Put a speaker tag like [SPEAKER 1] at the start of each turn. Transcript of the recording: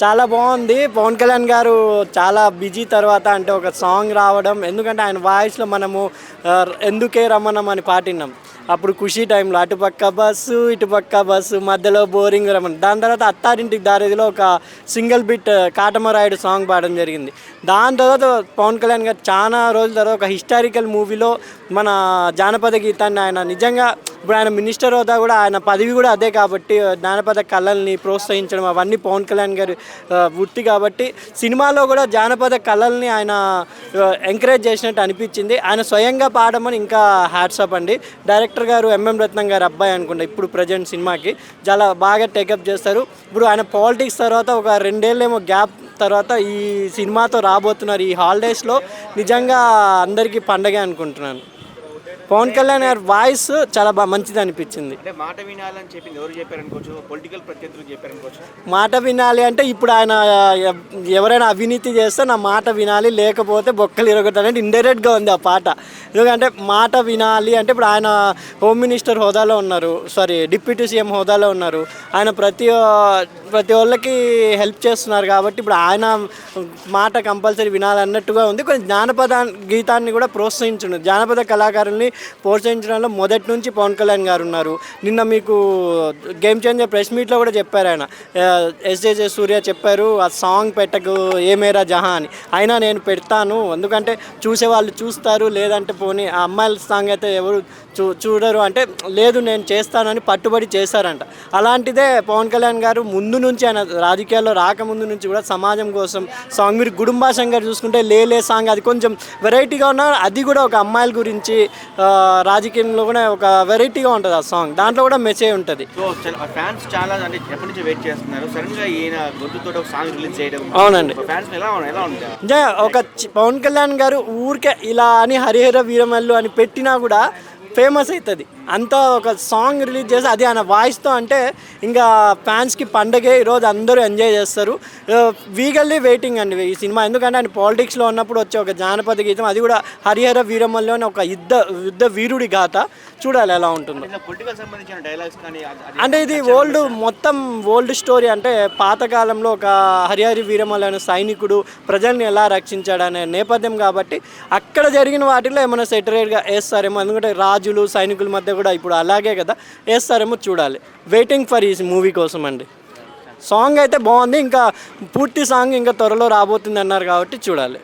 [SPEAKER 1] చాలా బాగుంది. పవన్ కళ్యాణ్ గారు చాలా బిజీ తర్వాత అంటే ఒక సాంగ్ రావడం, ఎందుకంటే ఆయన వాయిస్‌లో మనము 'ఎందుకే రమణం' అని పాట విన్నాం. అప్పుడు 'ఖుషి' టైంలో అటుపక్క బస్సు, ఇటుపక్క బస్సు మధ్యలో బోరింగ్ రమణ. దాని తర్వాత 'అత్తారింటికి దారేదిలో' ఒక సింగిల్ బిట్ 'కాటమరాయుడు' సాంగ్ పాడడం జరిగింది. దాని తర్వాత పవన్ కళ్యాణ్ గారు చాలా రోజుల తర్వాత ఒక హిస్టారికల్ మూవీలో మన జానపద గీతాన్ని ఆయన నిజంగా ఇప్పుడు ఆయన మినిస్టర్ హోదా కూడా ఆయన పదవి కూడా అదే కాబట్టి జానపద కళల్ని ప్రోత్సహించడం అవన్నీ పవన్ కళ్యాణ్ గారి వృత్తి కాబట్టి సినిమాలో కూడా జానపద కళల్ని ఆయన ఎంకరేజ్ చేసినట్టు అనిపించింది. ఆయన స్వయంగా పాడమని ఇంకా హ్యాట్సాప్ అండి. డైరెక్టర్ గారు ఎంఎం రత్నం గారి అబ్బాయి అనుకుంటా ఇప్పుడు ప్రజెంట్ సినిమాకి చాలా బాగా టేకప్ చేస్తారు. ఇప్పుడు ఆయన పాలిటిక్స్ తర్వాత ఒక 2 ఏళ్ళేమో గ్యాప్ తర్వాత ఈ సినిమాతో రాబోతున్నారు. ఈ హాలిడేస్లో నిజంగా అందరికీ పండగే అనుకుంటున్నాను. పవన్ కళ్యాణ్ గారి వాయిస్ చాలా మంచిది అనిపించింది.
[SPEAKER 2] అంటే మాట వినాలని చెప్పింది ఎవరు చెప్పారనుకోవచ్చు, పొలిటికల్ ప్రత్యర్థులు చెప్పారనుకోవచ్చు.
[SPEAKER 1] మాట వినాలి అంటే ఇప్పుడు ఆయన ఎవరైనా అవినీతి చేస్తే నా మాట వినాలి, లేకపోతే బొక్కలు ఇరగొట్టాలంటే ఇండైరెక్ట్గా ఉంది ఆ పాట. ఎందుకంటే మాట వినాలి అంటే ఇప్పుడు ఆయన హోమ్ మినిస్టర్ హోదాలో ఉన్నారు, డిప్యూటీ సీఎం హోదాలో ఉన్నారు. ఆయన ప్రతి వాళ్ళకి హెల్ప్ చేస్తున్నారు కాబట్టి ఇప్పుడు ఆయన మాట కంపల్సరీ వినాలన్నట్టుగా ఉంది. కొంచెం జానపద గీతాన్ని కూడా ప్రోత్సహించండి, జానపద కళాకారుల్ని ప్రోత్సహించడంలో మొదటి నుంచి పవన్ కళ్యాణ్ గారు ఉన్నారు. నిన్న మీకు గేమ్ చేంజర్ ప్రెస్ మీట్లో కూడా చెప్పారు ఆయన, ఎస్జే సూర్య చెప్పారు ఆ సాంగ్ పెట్టకు ఏ మేరా జహా అని. అయినా నేను పెడతాను, ఎందుకంటే చూసేవాళ్ళు చూస్తారు, లేదంటే పోనీ ఆ అమ్మాయిల సాంగ్ అయితే ఎవరు చూడరు అంటే లేదు నేను చేస్తానని పట్టుబడి చేశారంట. అలాంటిదే పవన్ కళ్యాణ్ గారు ముందు నుంచి ఆయన రాజకీయాల్లో రాకముందు నుంచి కూడా సమాజం కోసం సాంగ్, మీరు గుడుంబా శంకర్ చూసుకుంటే లేలే సాంగ్ అది కొంచెం వెరైటీగా ఉన్న, అది కూడా ఒక అమ్మాయిల గురించి రాజకీయంలో కూడా ఒక వెరైటీగా ఉంటుంది ఆ సాంగ్, దాంట్లో కూడా మెసేజ్ ఉంటుంది.
[SPEAKER 2] సో ఫ్యాన్స్ చాలా అంటే ఎప్పటి నుంచి వెయిట్ చేస్తున్నారు, సడన్ గా ఈయన గొంతుతో ఒక సాంగ్ రిలీజ్ చేయడం.
[SPEAKER 1] అవునండి,
[SPEAKER 2] ఫ్యాన్స్ ఎలా ఉంటాయి?
[SPEAKER 1] ఒక పవన్ కళ్యాణ్ గారు ఊరికే ఇలా అని హరిహర వీరమల్లు అని పెట్టినా కూడా ఫేమస్ అవుతుంది. అంతా ఒక సాంగ్ రిలీజ్ చేసి అది ఆయన వాయిస్తో అంటే ఇంకా ఫ్యాన్స్కి పండగే. ఈరోజు అందరూ ఎంజాయ్ చేస్తారు. వీగల్లీ వెయిటింగ్ అండి ఈ సినిమా, ఎందుకంటే ఆయన పాలిటిక్స్లో ఉన్నప్పుడు వచ్చే ఒక జానపద గీతం, అది కూడా హరిహర వీరమల్లోని ఒక యుద్ధ వీరుడి గాథ. చూడాలి ఎలా ఉంటుందో. అంటే ఇది మొత్తం ఓల్డ్ స్టోరీ, అంటే పాతకాలంలో ఒక హరిహర వీరమల్లు అనే సైనికుడు ప్రజల్ని ఎలా రక్షించాడనే నేపథ్యం కాబట్టి అక్కడ జరిగిన వాటిలో ఏమైనా సెటరేట్గా వేస్తారేమో, ఎందుకంటే రాజులు సైనికుల మధ్య కూడా ఇప్పుడు అలాగే కదా వేస్తారేమో చూడాలి. వెయిటింగ్ ఫర్ ఈ మూవీ కోసం అండి. సాంగ్ అయితే బాగుంది, ఇంకా పూర్తి సాంగ్ ఇంకా త్వరలో రాబోతుంది అన్నారు కాబట్టి చూడాలి.